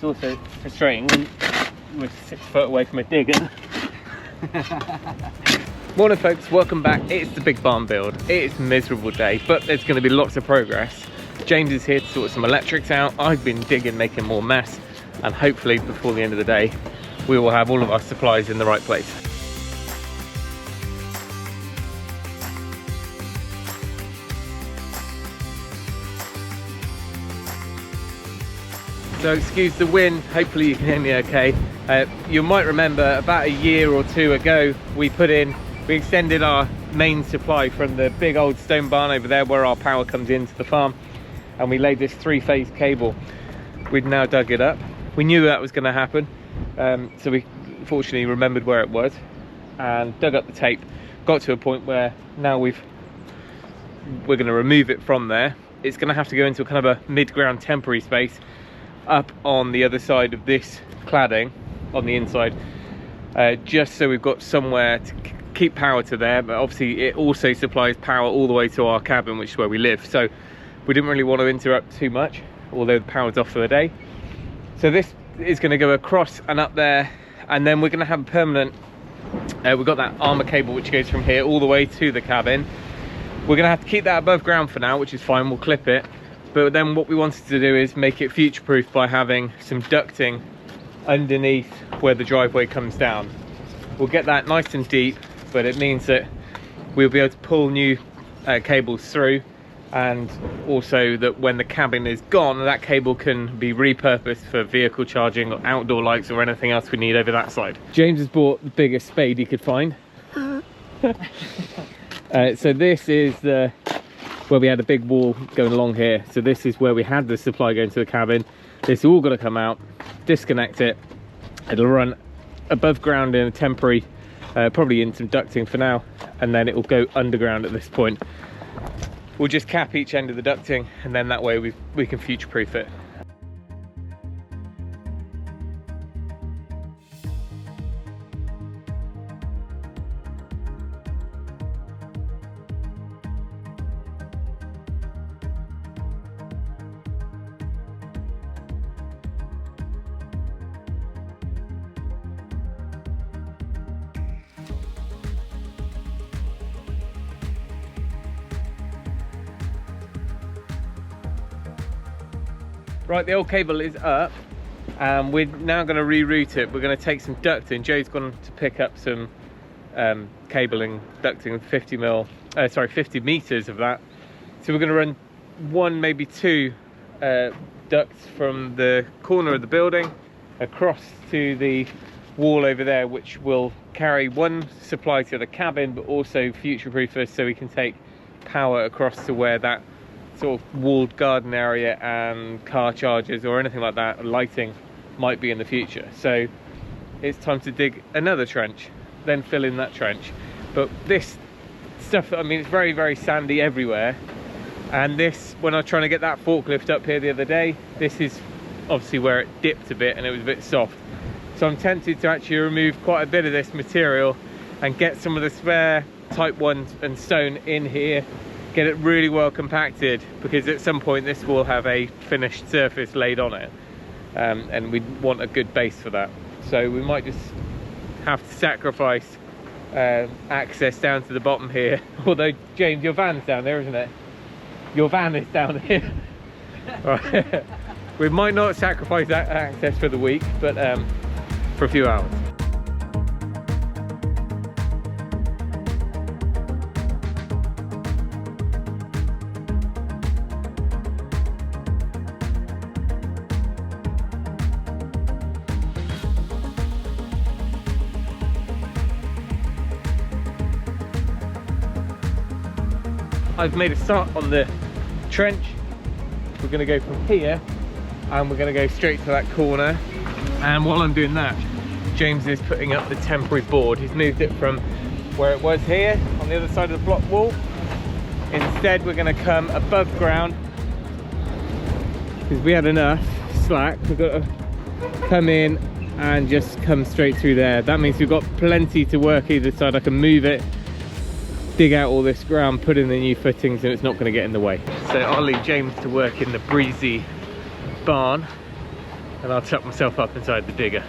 it's also frustrating when we're 6 foot away from a digger. Morning folks, welcome back. It's the big barn build. It's a miserable day, but there's going to be lots of progress. James is here to sort some electrics out. I've been digging, making more mess, and hopefully before the end of the day we will have all of our supplies in the right place. So excuse the wind, hopefully you can hear me okay. You might remember about a year or two ago we extended our main supply from the big old stone barn over there where our power comes into the farm, and we laid this 3-phase cable. We'd now dug it up. We knew that was going to happen, so we fortunately remembered where it was and dug up the tape. Got to a point where now we're going to remove it from there. It's going to have to go into a kind of a mid-ground temporary space up on the other side of this cladding on the inside, just so we've got somewhere to keep power to there, but obviously it also supplies power all the way to our cabin, which is where we live, so we didn't really want to interrupt too much, although the power's off for the day. So this is going to go across and up there, and then we're going to have a permanent, we've got that armor cable which goes from here all the way to the cabin. We're going to have to keep that above ground for now, which is fine, we'll clip it. But then what we wanted to do is make it future-proof by having some ducting underneath where the driveway comes down. We'll get that nice and deep, but it means that we'll be able to pull new cables through, and also that when the cabin is gone, that cable can be repurposed for vehicle charging or outdoor lights or anything else we need over that side. James has bought the biggest spade he could find. So this is where we had a big wall going along here, so this is where we had the supply going to the cabin. This all got to come out, disconnect it. It'll run above ground in a temporary, probably in some ducting for now, and then it will go underground at this point. We'll just cap each end of the ducting, and then that way we can future-proof it. Right, the old cable is up, and we're now going to reroute it. We're going to take some ducting. Joe's gone to pick up some cabling, ducting, 50 meters of that. So we're going to run 1, maybe 2 ducts from the corner of the building across to the wall over there, which will carry one supply to the cabin, but also future-proof us so we can take power across to where that sort of walled garden area and car chargers or anything like that, lighting, might be in the future. So it's time to dig another trench, then fill in that trench. But this stuff, I mean, it's very, very sandy everywhere, and this, when I was trying to get that forklift up here the other day, this is obviously where it dipped a bit and it was a bit soft. So I'm tempted to actually remove quite a bit of this material and get some of the spare type 1 and stone in here, get it really well compacted, because at some point this will have a finished surface laid on it, and we want a good base for that. So we might just have to sacrifice access down to the bottom here. Although, James, your van's down there, isn't it? Your van is down here. Right. We might not sacrifice that access for the week, but for a few hours. I've made a start on the trench. We're going to go from here and we're going to go straight to that corner, and while I'm doing that, James is putting up the temporary board. He's moved it from where it was here on the other side of the block wall. Instead we're going to come above ground because we had enough slack. We've got to come in and just come straight through there. That means we've got plenty to work either side. I can move it, dig out all this ground, put in the new footings, and it's not going to get in the way. So I'll leave James to work in the breezy barn, and I'll chuck myself up inside the digger.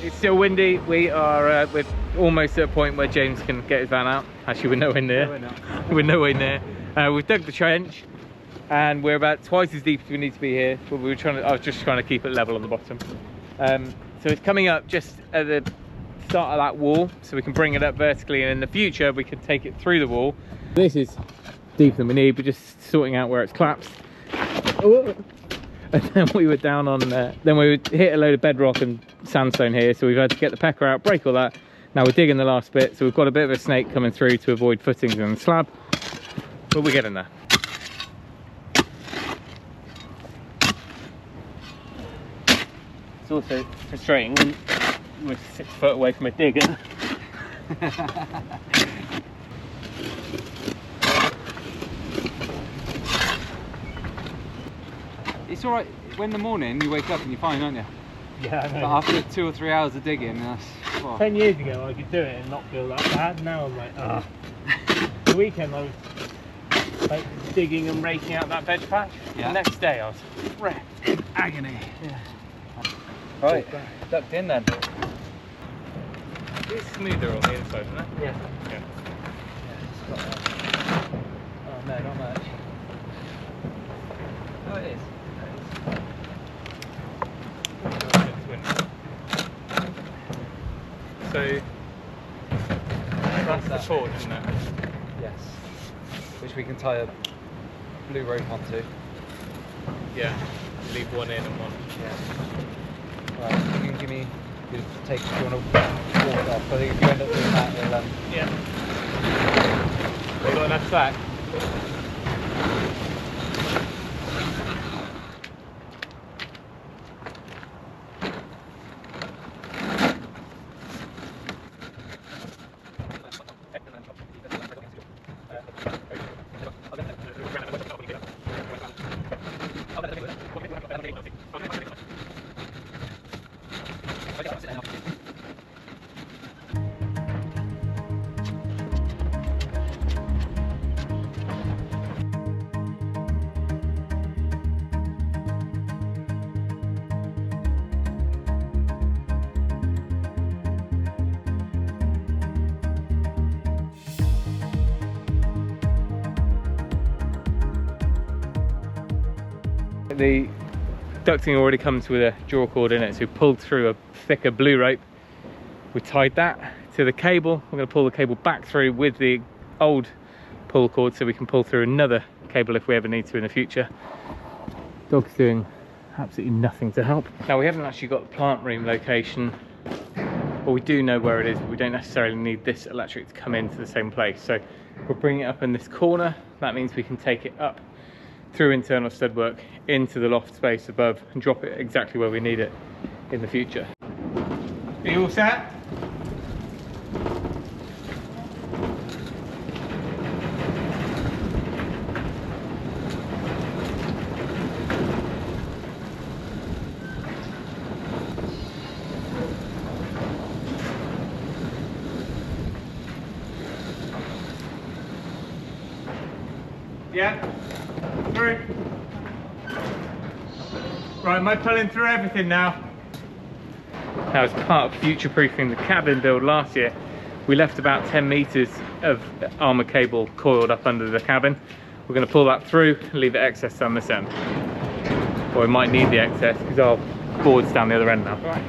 It's still windy. We're almost at a point where James can get his van out. Actually, we're nowhere near. We're nowhere near. We've dug the trench, and we're about twice as deep as we need to be here. But I was just trying to keep it level on the bottom. So it's coming up just at the start of that wall, so we can bring it up vertically, and in the future we can take it through the wall. This is deeper than we need, but just sorting out where it's collapsed. And then we were down on then we would hit a load of bedrock and sandstone here, so we've had to get the pecker out, break all that. Now we're digging the last bit, so we've got a bit of a snake coming through to avoid footings on the slab, but we're getting there. It's also frustrating when we're 6 foot away from a digger. It's alright when in the morning you wake up and you're fine, aren't you? Yeah, I know. But after 2 or 3 hours of digging, that's... Oh. 10 years ago I could do it and not feel that bad. Now I'm like, ah. The weekend I was like digging and raking out that veg patch. Yeah. The next day I was wrecked in agony. Yeah. Right, ducked in then. It's smoother on the inside, isn't it? Yeah. Yeah. Oh no, not much. Oh, it is. So that's the cord, isn't it? Yes. Which we can tie a blue rope onto. Yeah. Leave one in and one. Yeah. Right, you can give me, you take, if you want to walk it off. I think if you end up doing that, it'll, Yeah. We got enough slack. The ducting already comes with a draw cord in it, so we pulled through a thicker blue rope. We tied that to the cable. We're going to pull the cable back through with the old pull cord so we can pull through another cable if we ever need to in the future. Dog's doing absolutely nothing to help. Now we haven't actually got the plant room location, but we do know where it is, but we don't necessarily need this electric to come into the same place. So we'll bring it up in this corner. That means we can take it up through internal stud work into the loft space above and drop it exactly where we need it in the future. Are you all set? Yeah. Through. Right, am I pulling through everything now? Now, as part of future-proofing the cabin build last year, we left about 10 meters of armor cable coiled up under the cabin. We're going to pull that through and leave the excess down this end. Or we might need the excess because our board's down the other end now. Right.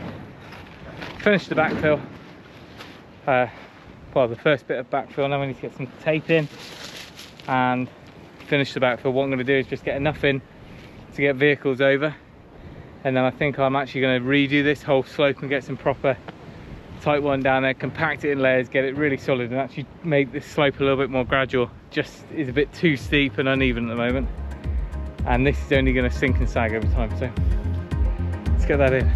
Finished the backfill. Well, the first bit of backfill. Now we need to get some tape in and finish the backfill. What I'm going to do is just get enough in to get vehicles over, and then I think I'm actually going to redo this whole slope and get some proper tight one down there, compact it in layers, get it really solid, and actually make this slope a little bit more gradual. Just is a bit too steep and uneven at the moment, and this is only going to sink and sag over time, so let's get that in.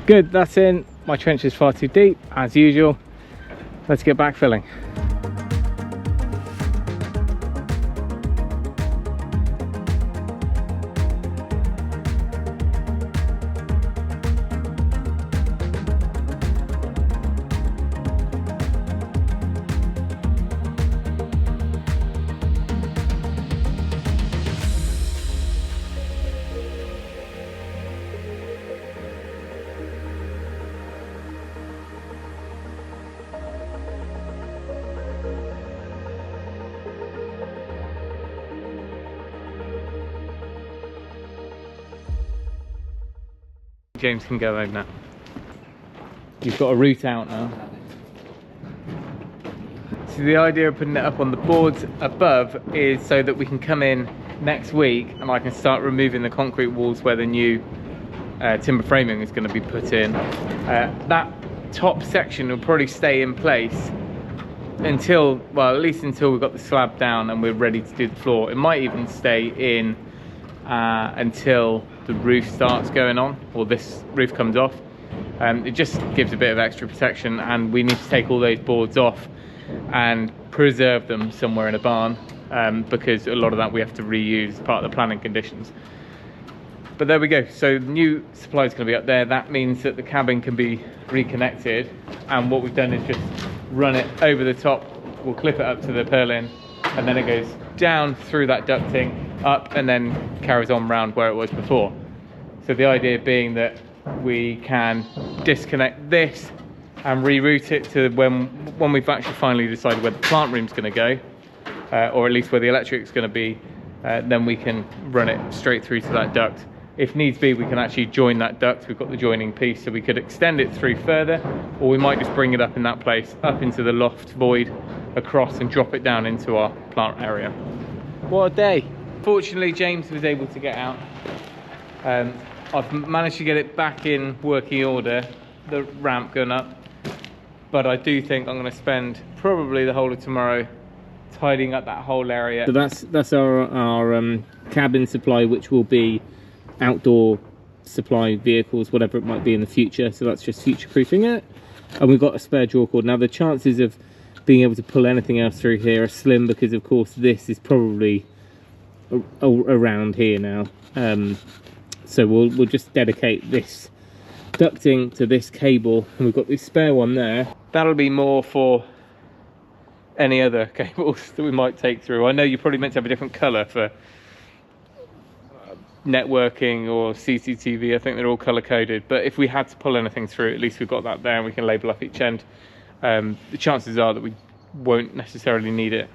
Good, that's in. My trench is far too deep, as usual. Let's get back filling. James can go home now. You've got a route out now. So the idea of putting it up on the boards above is so that we can come in next week and I can start removing the concrete walls where the new timber framing is going to be put in. That top section will probably stay in place until, well, at least until we've got the slab down and we're ready to do the floor. It might even stay in until the roof starts going on, or this roof comes off. It just gives a bit of extra protection, and we need to take all those boards off and preserve them somewhere in a barn, because a lot of that we have to reuse as part of the planning conditions. But there we go. So the new supply is going to be up there. That means that the cabin can be reconnected, and what we've done is just run it over the top. We'll clip it up to the purlin, and then it goes down through that ducting up and then carries on round where it was before. So the idea being that we can disconnect this and reroute it to when we've actually finally decided where the plant room's going to go, or at least where the electric's going to be, then we can run it straight through to that duct. If needs be, we can actually join that duct. We've got the joining piece, so we could extend it through further, or we might just bring it up in that place, up into the loft void, across, and drop it down into our plant area. What a day. Fortunately, James was able to get out. I've managed to get it back in working order, the ramp going up, but I do think I'm going to spend probably the whole of tomorrow tidying up that whole area. So that's our cabin supply, which will be outdoor supply vehicles, whatever it might be in the future. So that's just future-proofing it. And we've got a spare draw cord. Now the chances of being able to pull anything else through here are slim, because of course this is probably around here now. So we'll just dedicate this ducting to this cable, and we've got this spare one there. That'll be more for any other cables that we might take through. I know you're probably meant to have a different colour for networking or CCTV. I think they're all colour coded, but if we had to pull anything through, at least we've got that there and we can label up each end. The chances are that we won't necessarily need it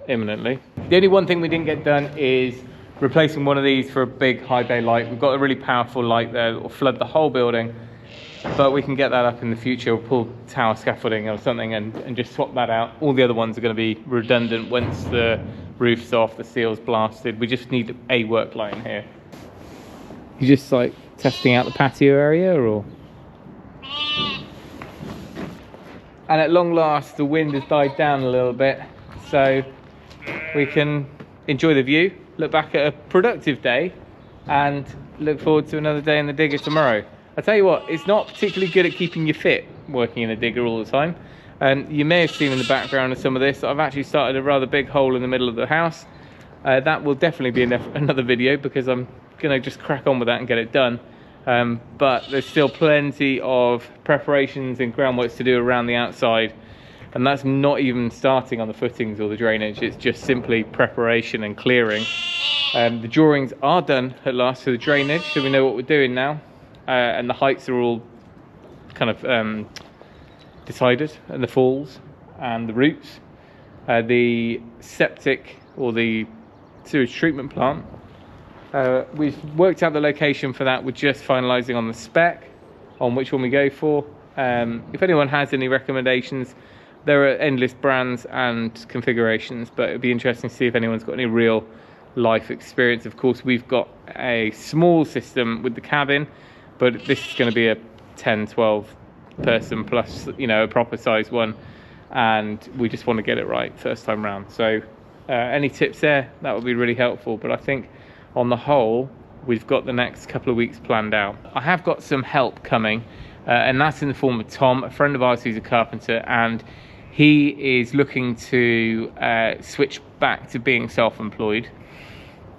imminently. The only one thing we didn't get done is replacing one of these for a big high bay light. We've got a really powerful light there that will flood the whole building, but we can get that up in the future. We'll pull tower scaffolding or something and just swap that out. All the other ones are going to be redundant once the roof's off, the seal's blasted. We just need a work line here. You just like testing out the patio area, or? And at long last, the wind has died down a little bit, so we can enjoy the view, look back at a productive day, and look forward to another day in the digger tomorrow. I tell you what, it's not particularly good at keeping you fit working in a digger all the time. And you may have seen in the background of some of this, I've actually started a rather big hole in the middle of the house. That will definitely be another video, because I'm going to just crack on with that and get it done. But there's still plenty of preparations and groundworks to do around the outside, and that's not even starting on the footings or the drainage. It's just simply preparation and clearing. The drawings are done at last for the drainage, so we know what we're doing now, and the heights are all kind of decided, and the falls and the roots. The septic or the sewage treatment plant, we've worked out the location for that. We're just finalising on the spec on which one we go for. If anyone has any recommendations, there are endless brands and configurations, but it'd be interesting to see if anyone's got any real life experience. Of course, we've got a small system with the cabin, but this is going to be a 10-12 person plus, you know, a proper size one, and we just want to get it right first time round. So any tips there, that would be really helpful. But I think on the whole, we've got the next couple of weeks planned out. I have got some help coming, and that's in the form of Tom, a friend of ours who's a carpenter, and he is looking to switch back to being self-employed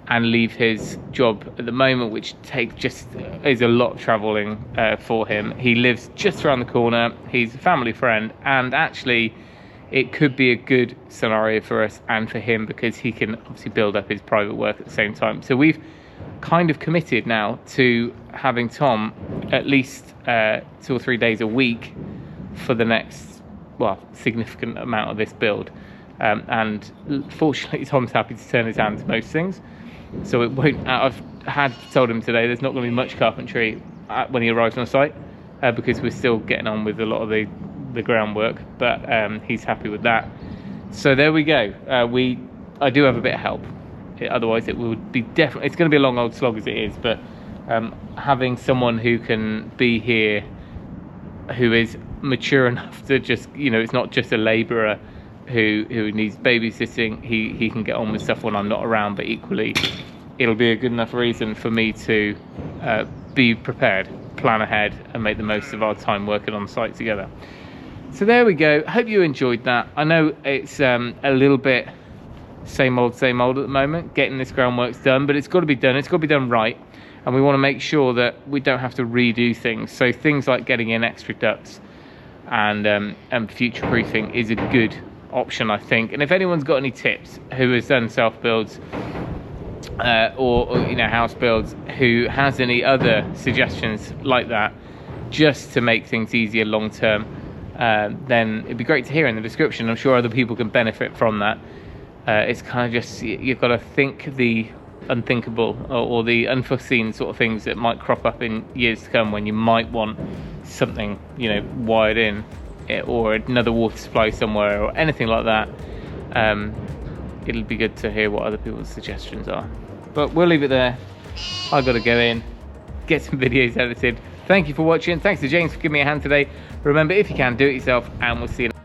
and leave his job at the moment, which is a lot of travelling for him. He lives just around the corner. He's a family friend, and actually it could be a good scenario for us and for him, because he can obviously build up his private work at the same time. So we've kind of committed now to having Tom at least 2 or 3 days a week for the next, well, significant amount of this build. And fortunately, Tom's happy to turn his hand to most things. So it won't. I've told him today there's not going to be much carpentry when he arrives on site, because we're still getting on with a lot of the groundwork. But he's happy with that. So there we go. I do have a bit of help. Otherwise, it would be definitely. It's going to be a long old slog as it is. But having someone who can be here, who is mature enough to just, you know, it's not just a labourer who needs babysitting. He can get on with stuff when I'm not around, but equally it'll be a good enough reason for me to be prepared, plan ahead, and make the most of our time working on site together. So there we go. Hope you enjoyed that. I know it's a little bit same old at the moment, getting this groundwork's done, but it's got to be done. It's got to be done right, and we want to make sure that we don't have to redo things. So things like getting in extra ducts and future proofing is a good option, I think. And if anyone's got any tips, who has done self builds or you know, house builds, who has any other suggestions like that, just to make things easier long term, then it'd be great to hear in the description. I'm sure other people can benefit from that. It's kind of just, you've got to think the unthinkable or the unforeseen sort of things that might crop up in years to come, when you might want something, you know, wired in, or another water supply somewhere, or anything like that. It'll be good to hear what other people's suggestions are. But we'll leave it there. I've got to go in, get some videos edited. Thank you for watching. Thanks to James for giving me a hand today. Remember, if you can, do it yourself, and we'll see you next time.